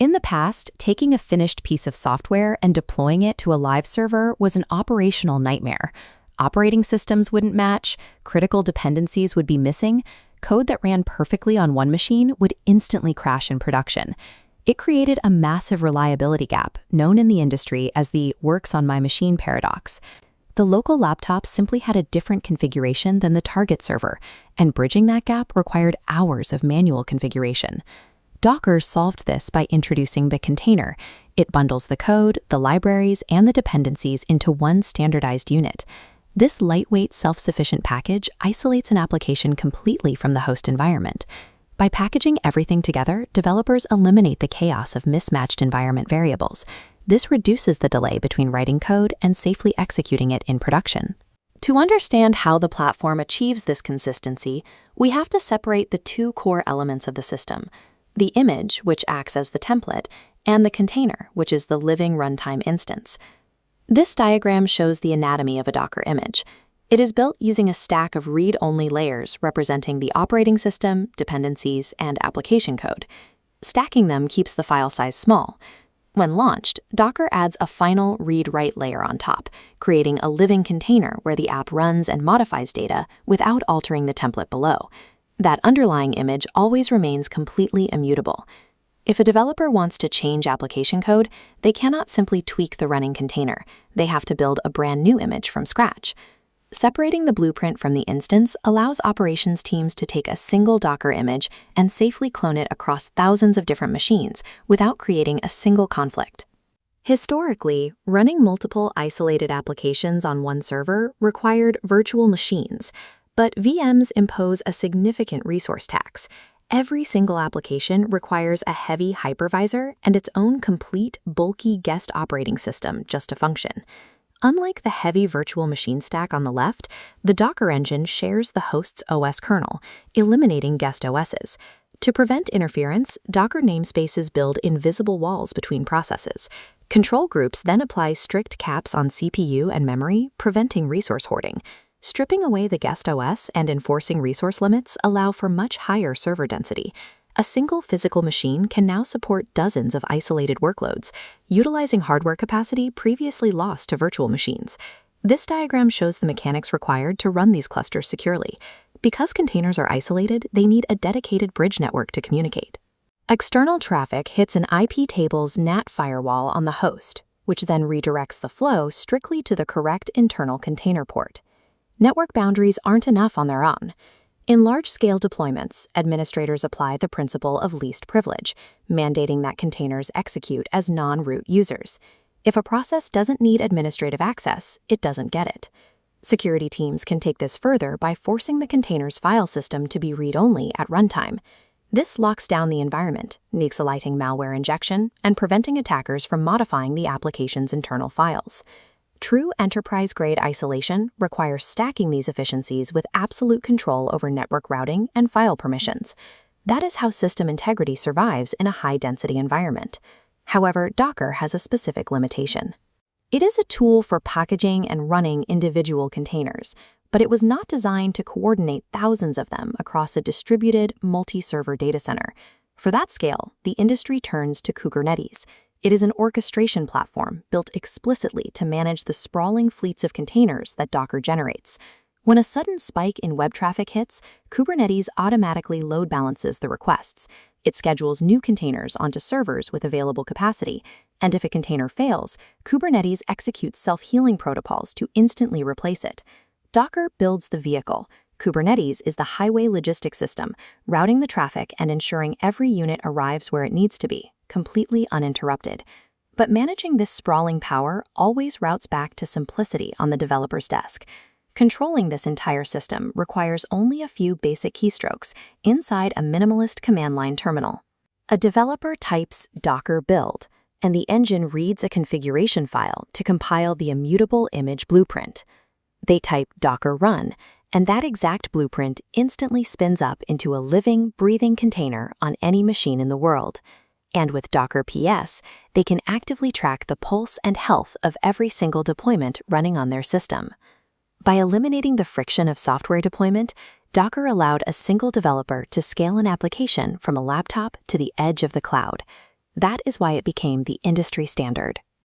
In the past, taking a finished piece of software and deploying it to a live server was an operational nightmare. Operating systems wouldn't match, critical dependencies would be missing, code that ran perfectly on one machine would instantly crash in production. It created a massive reliability gap, known in the industry as the works on my machine paradox. The local laptop simply had a different configuration than the target server, and bridging that gap required hours of manual configuration. Docker solved this by introducing the container. It bundles the code, the libraries, and the dependencies into one standardized unit. This lightweight, self-sufficient package isolates an application completely from the host environment. By packaging everything together, developers eliminate the chaos of mismatched environment variables. This reduces the delay between writing code and safely executing it in production. To understand how the platform achieves this consistency, we have to separate the two core elements of the system: the image, which acts as the template, and the container, which is the living runtime instance. This diagram shows the anatomy of a Docker image. It is built using a stack of read-only layers representing the operating system, dependencies, and application code. Stacking them keeps the file size small. When launched, Docker adds a final read-write layer on top, creating a living container where the app runs and modifies data without altering the template below. That underlying image always remains completely immutable. If a developer wants to change application code, they cannot simply tweak the running container. They have to build a brand new image from scratch. Separating the blueprint from the instance allows operations teams to take a single Docker image and safely clone it across thousands of different machines without creating a single conflict. Historically, running multiple isolated applications on one server required virtual machines, but VMs impose a significant resource tax. Every single application requires a heavy hypervisor and its own complete, bulky guest operating system just to function. Unlike the heavy virtual machine stack on the left, the Docker engine shares the host's OS kernel, eliminating guest OSs. To prevent interference, Docker namespaces build invisible walls between processes. Control groups then apply strict caps on CPU and memory, preventing resource hoarding. Stripping away the guest OS and enforcing resource limits allow for much higher server density. A single physical machine can now support dozens of isolated workloads, utilizing hardware capacity previously lost to virtual machines. This diagram shows the mechanics required to run these clusters securely. Because containers are isolated, they need a dedicated bridge network to communicate. External traffic hits an IP table's NAT firewall on the host, which then redirects the flow strictly to the correct internal container port. Network boundaries aren't enough on their own. In large-scale deployments, administrators apply the principle of least privilege, mandating that containers execute as non-root users. If a process doesn't need administrative access, it doesn't get it. Security teams can take this further by forcing the container's file system to be read-only at runtime. This locks down the environment, nixiliting malware injection, and preventing attackers from modifying the application's internal files. True enterprise-grade isolation requires stacking these efficiencies with absolute control over network routing and file permissions. That is how system integrity survives in a high-density environment. However, Docker has a specific limitation. It is a tool for packaging and running individual containers, but it was not designed to coordinate thousands of them across a distributed, multi-server data center. For that scale, the industry turns to Kubernetes. It is an orchestration platform built explicitly to manage the sprawling fleets of containers that Docker generates. When a sudden spike in web traffic hits, Kubernetes automatically load balances the requests. It schedules new containers onto servers with available capacity, and if a container fails, Kubernetes executes self-healing protocols to instantly replace it. Docker builds the vehicle. Kubernetes is the highway logistics system, routing the traffic and ensuring every unit arrives where it needs to be, completely uninterrupted. But managing this sprawling power always routes back to simplicity on the developer's desk. Controlling this entire system requires only a few basic keystrokes inside a minimalist command line terminal. A developer types docker build, and the engine reads a configuration file to compile the immutable image blueprint. They type docker run, and that exact blueprint instantly spins up into a living, breathing container on any machine in the world. And with Docker PS, they can actively track the pulse and health of every single deployment running on their system. By eliminating the friction of software deployment, Docker allowed a single developer to scale an application from a laptop to the edge of the cloud. That is why it became the industry standard.